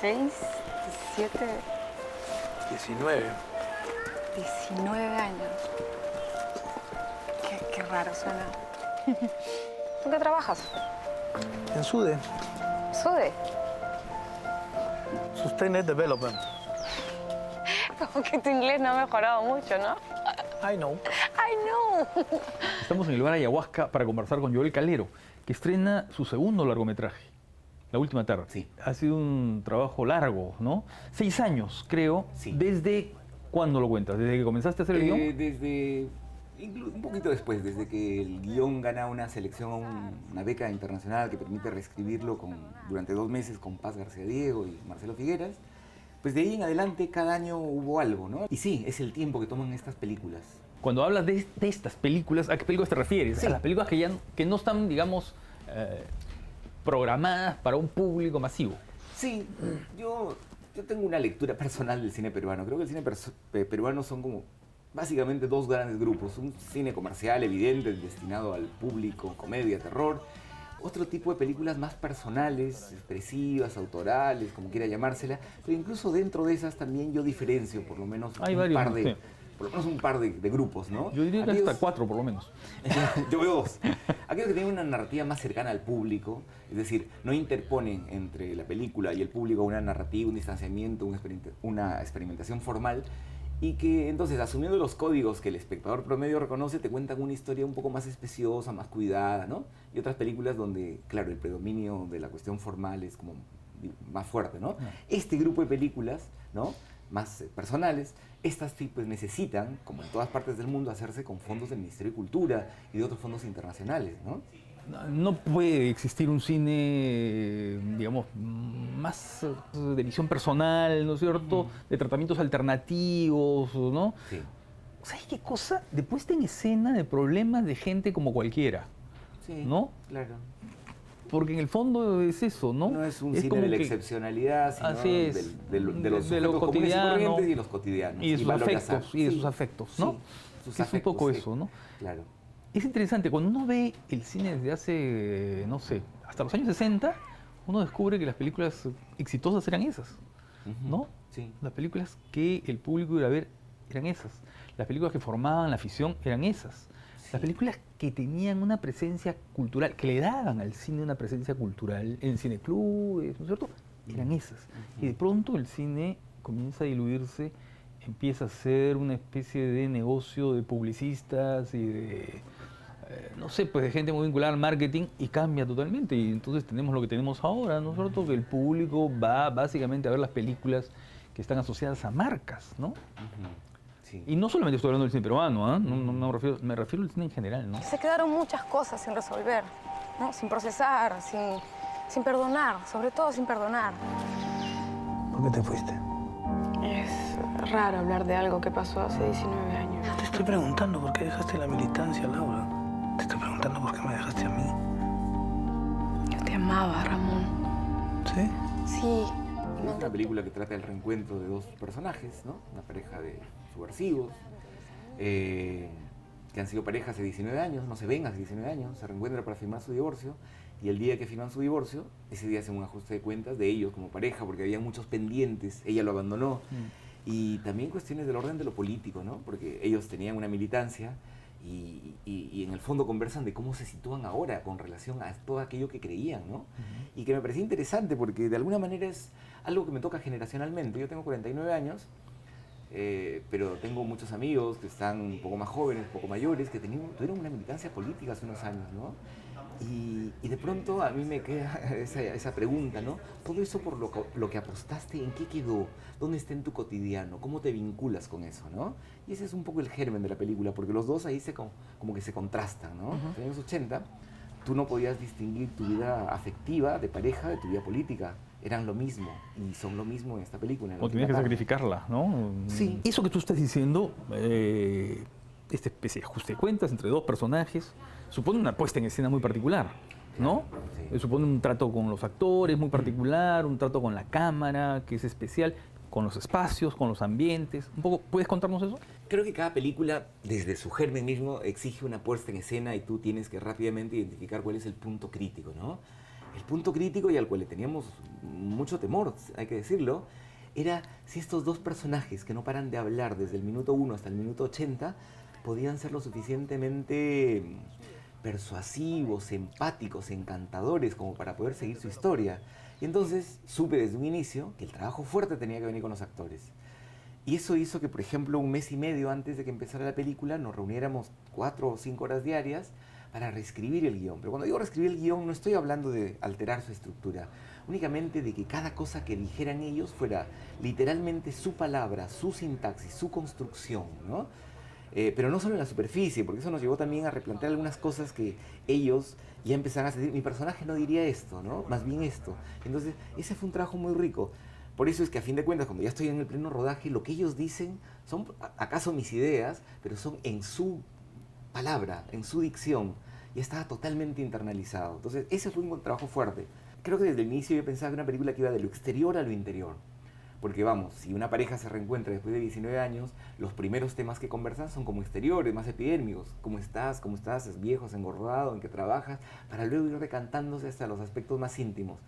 16, 17, 19. 19 años. Qué raro suena. ¿Tú qué trabajas? En SUDE, ¿Sude? Sustained Development. Como que tu inglés no ha mejorado mucho, ¿no? I know. ¡Ay, no! Estamos en el bar Ayahuasca para conversar con Joel Calero, que estrena su segundo largometraje, La Última Tarde. Sí. Ha sido un trabajo largo, ¿no? 6 años, creo. Sí. ¿Desde cuándo lo cuentas? ¿Desde que comenzaste a hacer el guión? Desde un poquito después, desde que el guión gana una selección, una beca internacional que permite reescribirlo durante 2 meses con Paz García Diego y Marcelo Figueras. Pues de ahí en adelante cada año hubo algo, ¿no? Y sí, es el tiempo que toman estas películas. Cuando hablas de estas películas, ¿a qué películas te refieres? Sí. A las películas que no están, digamos, programadas para un público masivo. Sí, yo tengo una lectura personal del cine peruano. Creo que el cine peruano son como básicamente 2 grandes grupos. Un cine comercial evidente, destinado al público, comedia, terror. Otro tipo de películas más personales, expresivas, autorales, como quiera llamársela. Pero incluso dentro de esas también yo diferencio por lo menos Hay varios, sí. un par de grupos, ¿no? Yo diría que Aquellos- hasta 4 por lo menos. Yo veo 2. Aquellos que tienen una narrativa más cercana al público, es decir, no interponen entre la película y el público una narrativa, un distanciamiento, una experimentación formal, y que entonces, asumiendo los códigos que el espectador promedio reconoce, te cuentan una historia un poco más especiosa, más cuidada, ¿no? Y otras películas donde, claro, el predominio de la cuestión formal es como más fuerte, ¿no? Este grupo de películas, ¿no?, más personales, estas sí, pues, necesitan, como en todas partes del mundo, hacerse con fondos del Ministerio de Cultura y de otros fondos internacionales, ¿no? No puede existir un cine, digamos, más de visión personal, ¿no es cierto? De tratamientos alternativos, ¿no? Sí. ¿Sabes qué cosa? De puesta en escena de problemas de gente como cualquiera, Sí, ¿no? claro. Porque en el fondo es eso, ¿no? No es un Es cine como de la que- excepcionalidad, sino Así es. de los De lo sujetos comunes y cotidiano corrientes y los cotidianos. y de sus valores afectos, sanos. y de Sí, sus afectos, ¿no? sí, sus Que es un afectos, poco sí. eso, ¿no? Claro. Es interesante, cuando uno ve el cine desde hace, no sé, hasta los años 60, uno descubre que las películas exitosas eran esas, ¿no? Sí. Las películas que el público iba a ver eran esas. Las películas que formaban la afición eran esas. Las películas que tenían una presencia cultural, que le daban al cine una presencia cultural en cineclubes, ¿no es cierto? Eran esas. Y de pronto el cine comienza a diluirse, empieza a ser una especie de negocio de publicistas y de, no sé, pues de gente muy vinculada al marketing, y cambia totalmente. Y entonces tenemos lo que tenemos ahora, ¿no es cierto? Que el público va básicamente a ver las películas que están asociadas a marcas, ¿no? Sí. Y no solamente estoy hablando del cine peruano, ¿eh? No me refiero al cine en general, ¿no? Se quedaron muchas cosas sin resolver, ¿no? Sin procesar, sin perdonar, sobre todo sin perdonar. ¿Por qué te fuiste? Es raro hablar de algo que pasó hace 19 años. Te estoy preguntando por qué dejaste la militancia, Laura. Te estoy preguntando por qué me dejaste a mí. Yo te amaba, Ramón. ¿Sí? Sí. Es una película que trata del reencuentro de 2 personajes, ¿no? Una pareja de subversivos, que han sido pareja hace 19 años, no se ven hace 19 años, se reencuentran para firmar su divorcio, y el día que firman su divorcio, ese día hacen un ajuste de cuentas de ellos como pareja, porque había muchos pendientes, ella lo abandonó, y también cuestiones del orden de lo político, ¿no? Porque ellos tenían una militancia, y en el fondo conversan de cómo se sitúan ahora con relación a todo aquello que creían, ¿no? Y que me parecía interesante porque de alguna manera es algo que me toca generacionalmente. Yo tengo 49 años, pero tengo muchos amigos que están un poco más jóvenes, un poco mayores, que tuvieron una militancia política hace unos años, ¿no? Y de pronto a mí me queda esa pregunta, ¿no? Todo eso por lo que apostaste, ¿en qué quedó? ¿Dónde está en tu cotidiano? ¿Cómo te vinculas con eso, no? Y ese es un poco el germen de la película, porque los dos ahí como que se contrastan, ¿no? En los años 80, tú no podías distinguir tu vida afectiva, de pareja, de tu vida política. Eran lo mismo, y son lo mismo en esta película. O tenías que sacrificarla, ¿no? Sí. Eso que tú estás diciendo, esta especie de ajuste de cuentas entre 2 personajes, supone una puesta en escena muy particular, ¿no? Sí. Supone un trato con los actores muy particular, un trato con la cámara que es especial, con los espacios, con los ambientes. Un poco, ¿puedes contarnos eso? Creo que cada película, desde su germen mismo, exige una puesta en escena y tú tienes que rápidamente identificar cuál es el punto crítico, ¿no? El punto crítico y al cual le teníamos mucho temor, hay que decirlo, era si estos dos personajes que no paran de hablar desde el minuto 1 hasta el minuto 80 podían ser lo suficientemente persuasivos, empáticos, encantadores como para poder seguir su historia. Y entonces supe desde un inicio que el trabajo fuerte tenía que venir con los actores. Y eso hizo que, por ejemplo, un mes y medio antes de que empezara la película nos reuniéramos 4 o 5 horas diarias para reescribir el guión. Pero cuando digo reescribir el guión no estoy hablando de alterar su estructura, únicamente de que cada cosa que dijeran ellos fuera literalmente su palabra, su sintaxis, su construcción, ¿no? Pero no solo en la superficie, porque eso nos llevó también a replantear algunas cosas que ellos ya empezaron a decir, mi personaje no diría esto, ¿no? Más bien esto. Entonces, ese fue un trabajo muy rico. Por eso es que a fin de cuentas, cuando ya estoy en el pleno rodaje, lo que ellos dicen son acaso mis ideas, pero son en su palabra, en su dicción. Ya estaba totalmente internalizado. Entonces, ese fue un buen trabajo fuerte. Creo que desde el inicio yo pensaba que una película que iba de lo exterior a lo interior. Porque vamos, si una pareja se reencuentra después de 19 años, los primeros temas que conversan son como exteriores, más epidérmicos. ¿Cómo estás? ¿Cómo estás? ¿Es viejo? ¿Es engordado? ¿En qué trabajas? Para luego ir decantándose hasta los aspectos más íntimos.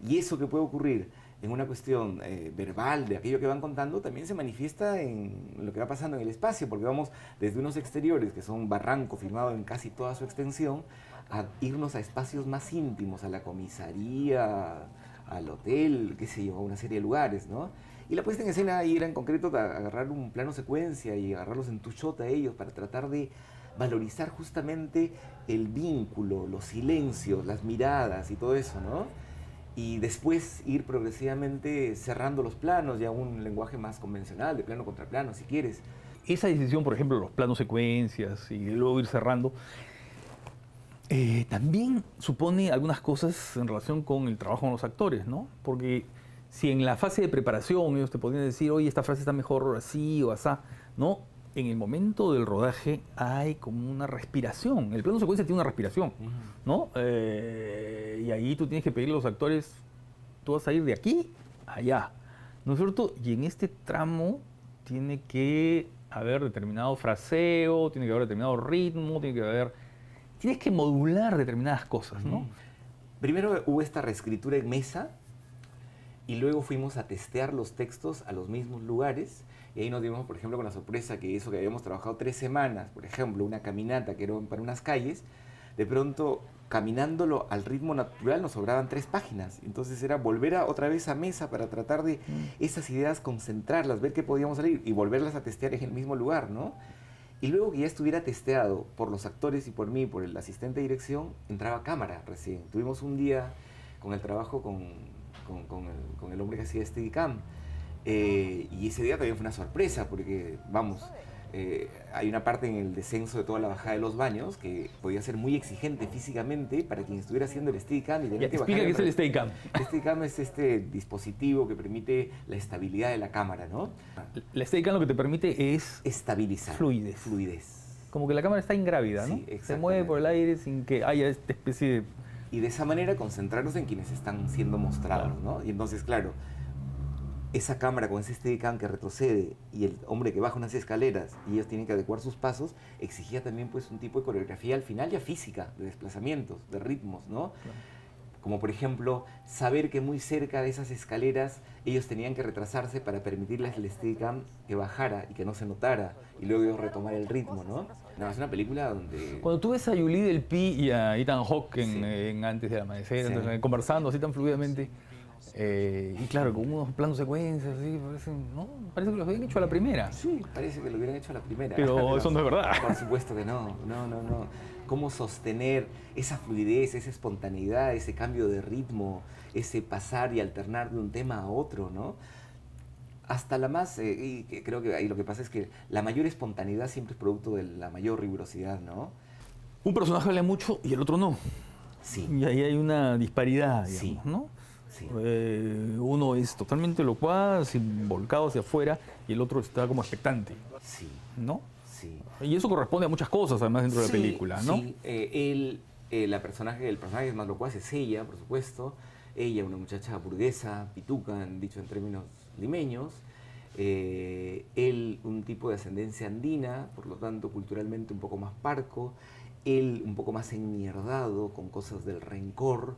Y eso que puede ocurrir en una cuestión verbal de aquello que van contando, también se manifiesta en lo que va pasando en el espacio, porque vamos desde unos exteriores, que son barranco filmado en casi toda su extensión, a irnos a espacios más íntimos, a la comisaría, al hotel, qué sé yo, a una serie de lugares, ¿no? Y la puesta en escena ahí era en concreto agarrar un plano secuencia y agarrarlos en tu shot a ellos para tratar de valorizar justamente el vínculo, los silencios, las miradas y todo eso, ¿no? Y después ir progresivamente cerrando los planos, ya un lenguaje más convencional, de plano contra plano, si quieres. Esa decisión, por ejemplo, los planos secuencias y luego ir cerrando, también supone algunas cosas en relación con el trabajo con los actores, ¿no? Porque si en la fase de preparación ellos te podrían decir, oye, esta frase está mejor así o asá, ¿no? En el momento del rodaje hay como una respiración. El plano secuencia tiene una respiración, ¿no? Y ahí tú tienes que pedirle a los actores, tú vas a ir de aquí a allá, ¿no es cierto? Y en este tramo tiene que haber determinado fraseo, tiene que haber determinado ritmo, tienes que modular determinadas cosas, ¿no? Primero hubo esta reescritura en mesa y luego fuimos a testear los textos a los mismos lugares y ahí nos dimos, por ejemplo, con la sorpresa que eso que habíamos trabajado 3 semanas, por ejemplo, una caminata que era para unas calles, de pronto caminándolo al ritmo natural nos sobraban 3 páginas. Entonces era volver otra vez a mesa para tratar de esas ideas concentrarlas, ver qué podíamos salir y volverlas a testear en el mismo lugar, ¿no? Y luego que ya estuviera testeado por los actores y por mí, por el asistente de dirección, entraba cámara recién. Tuvimos un día con el trabajo con el hombre que hacía Steadicam. Y ese día también fue una sorpresa porque, vamos, hay una parte en el descenso de toda la bajada de los baños que podía ser muy exigente físicamente para quien estuviera haciendo el Steadicam. Explica qué es el Steadicam. El Steadicam es este dispositivo que permite la estabilidad de la cámara, ¿no? El Steadicam lo que te permite es estabilizar. Fluidez. Como que la cámara está ingrávida, ¿no? Sí, se mueve por el aire sin que haya esta especie de... Y de esa manera concentrarnos en quienes están siendo mostrados, ¿no? Y entonces, claro, esa cámara con ese Steadicam que retrocede y el hombre que baja unas escaleras y ellos tienen que adecuar sus pasos, exigía también pues un tipo de coreografía al final ya física, de desplazamientos, de ritmos, ¿no? Claro. Como por ejemplo, saber que muy cerca de esas escaleras ellos tenían que retrasarse para permitirles al Steadicam que bajara y que no se notara y luego ellos retomar el ritmo, ¿no? No, es una película donde... Cuando tú ves a Julie Delpy y a Ethan Hawke en Antes del Amanecer, Sí. entonces, conversando así tan fluidamente, y claro, con unos planos secuencias, así, parece que los habían hecho a la primera. Sí, parece que lo hubieran hecho a la primera. Pero eso no es verdad. Por supuesto que no. Cómo sostener esa fluidez, esa espontaneidad, ese cambio de ritmo, ese pasar y alternar de un tema a otro, ¿no? Hasta la más, y creo que ahí lo que pasa es que la mayor espontaneidad siempre es producto de la mayor rigurosidad, ¿no? Un personaje habla mucho y el otro no. Sí. Y ahí hay una disparidad, digamos, Sí. ¿no? Sí. Uno es totalmente locuaz, volcado hacia afuera, y el otro está como expectante, Sí. ¿no? Sí. Y eso corresponde a muchas cosas, además, dentro de la película, ¿no? Sí, el personaje es más locuaz es ella, por supuesto. Ella, una muchacha burguesa, pituca, dicho en términos limeños. Él, un tipo de ascendencia andina, por lo tanto, culturalmente un poco más parco. Él, un poco más enmierdado, con cosas del rencor.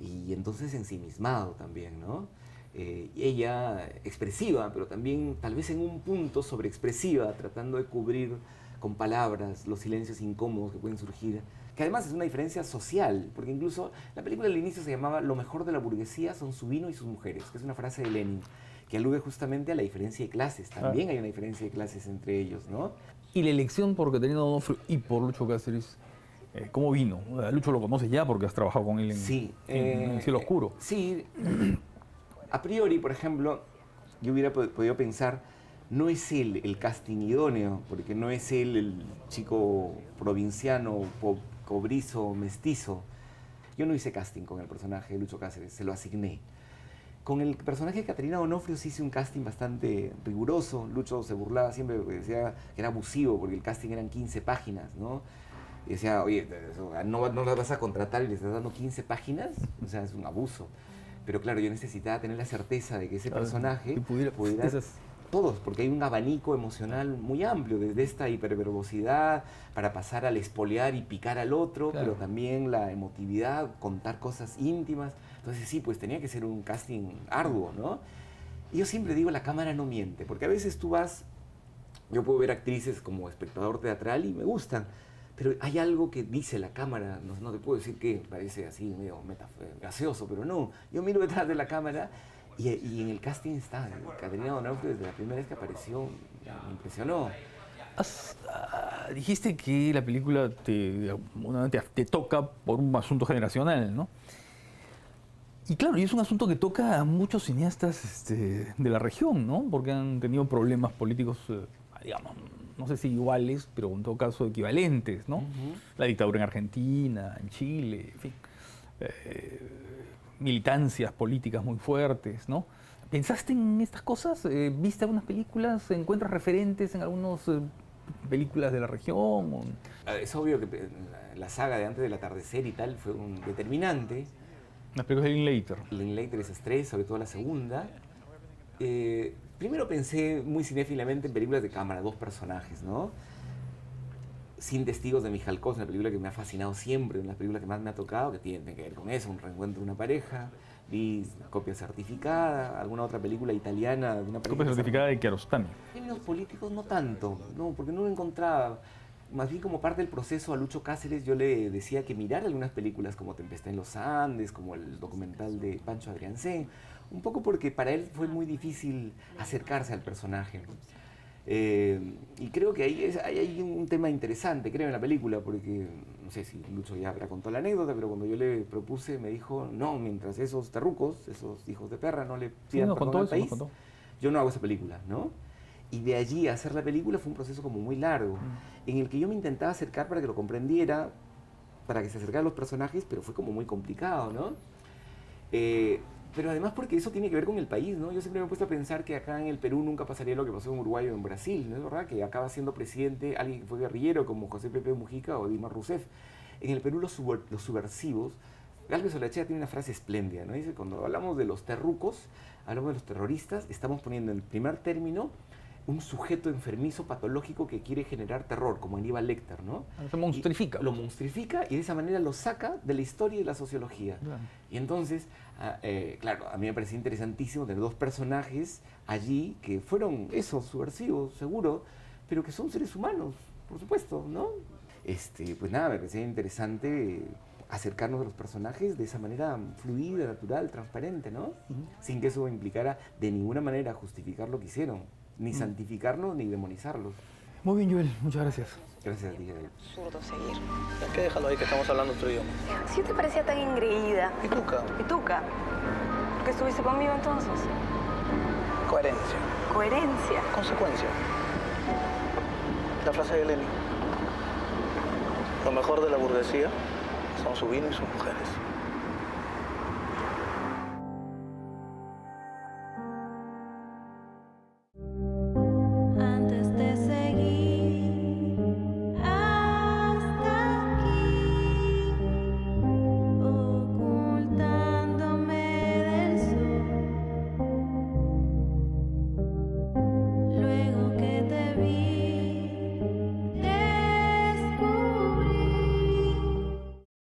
y entonces ensimismado también, ¿no? Ella expresiva, pero también tal vez en un punto sobreexpresiva, tratando de cubrir con palabras los silencios incómodos que pueden surgir, que además es una diferencia social, porque incluso la película al inicio se llamaba Lo mejor de la burguesía son su vino y sus mujeres, que es una frase de Lenin, que alude justamente a la diferencia de clases. También hay una diferencia de clases entre ellos, ¿no? Y la elección por Caterina Donofrio y por Lucho Cáceres, ¿cómo vino? Lucho lo conoces ya porque has trabajado con él en El cielo oscuro. Sí, a priori, por ejemplo, yo hubiera podido pensar, no es él el casting idóneo, porque no es él el chico provinciano, cobrizo, mestizo. Yo no hice casting con el personaje de Lucho Cáceres, se lo asigné. Con el personaje de Caterina Donofrio sí hice un casting bastante riguroso. Lucho se burlaba siempre porque decía que era abusivo, porque el casting eran 15 páginas, ¿no? Y decía, oye, no las vas a contratar y le estás dando 15 páginas, o sea, es un abuso. Pero claro, yo necesitaba tener la certeza de que ese personaje pudiera todos, porque hay un abanico emocional muy amplio, desde esta hiperverbosidad para pasar al espolear y picar al otro, pero también la emotividad, contar cosas íntimas. Entonces sí, pues tenía que ser un casting arduo, ¿no? Y yo siempre digo, la cámara no miente, porque a veces tú vas, yo puedo ver actrices como espectador teatral y me gustan, pero hay algo que dice la cámara, no te puedo decir que parece así medio gaseoso, pero no, yo miro detrás de la cámara y en el casting está Caterina Donofrio. Desde la primera vez que apareció me impresionó. Dijiste que la película te toca por un asunto generacional, ¿no? Y claro, y es un asunto que toca a muchos cineastas de la región, ¿no? Porque han tenido problemas políticos, digamos, no sé si iguales, pero en todo caso equivalentes, ¿no? La dictadura en Argentina, en Chile, en fin. Militancias políticas muy fuertes, ¿no? ¿Pensaste en estas cosas? ¿Viste algunas películas? ¿Encuentras referentes en algunas películas de la región? Es obvio que la saga de Antes del atardecer y tal fue un determinante. Las películas de Linklater. Linklater, esas tres, sobre todo la segunda. Primero pensé muy cinéfilamente en películas de cámara, dos personajes, ¿no? Sin testigos de Mijalkov, una película que me ha fascinado siempre, una de las películas que más me ha tocado, que tiene que ver con eso, un reencuentro de una pareja. Vi Copia certificada, alguna otra película italiana de una pareja. Copia certificada de Kiarostami. En términos políticos no tanto, no, porque no lo encontraba. Más bien como parte del proceso a Lucho Cáceres yo le decía que mirara algunas películas como Tempestad en los Andes, como el documental de Pancho Adriancén, un poco porque para él fue muy difícil acercarse al personaje. Y creo que ahí hay un tema interesante, creo, en la película, porque no sé si Lucho ya contó la anécdota, pero cuando yo le propuse me dijo, no, mientras esos terrucos, esos hijos de perra no le pidan perdón al país, yo no hago esa película, ¿no? Y de allí a hacer la película fue un proceso como muy largo, en el que yo me intentaba acercar para que lo comprendiera, para que se acercara a los personajes, pero fue como muy complicado, ¿no? Pero además porque eso tiene que ver con el país, ¿no? Yo siempre me he puesto a pensar que acá en el Perú nunca pasaría lo que pasó en Uruguay o en Brasil, ¿no es verdad? Que acaba siendo presidente alguien que fue guerrillero como José Pepe Mujica o Dilma Rousseff. En el Perú los subversivos, Galvez Olaechea tiene una frase espléndida, ¿no? Dice, cuando hablamos de los terrucos, hablamos de los terroristas, estamos poniendo en el primer término un sujeto enfermizo patológico que quiere generar terror, como Aníbal Lecter, ¿no? Se monstrifica. Lo monstrifica y de esa manera lo saca de la historia y de la sociología. Claro. Y entonces, claro, a mí me parecía interesantísimo tener dos personajes allí que fueron esos subversivos, seguro, pero que son seres humanos, por supuesto, ¿no? Pues nada, me parecía interesante acercarnos a los personajes de esa manera fluida, natural, transparente, ¿no? Sin que eso implicara de ninguna manera justificar lo que hicieron. Ni santificarlos ni demonizarlos. Muy bien, Joel, muchas gracias. Gracias a ti, Gabriel. Absurdo seguir. Es que déjalo ahí que estamos hablando otro idioma. Si te parecía tan engreída. Pituca. Pituca. ¿Por qué estuviste conmigo entonces? Coherencia. Coherencia. Consecuencia. La frase de Lenin. Lo mejor de la burguesía son su vino y sus mujeres.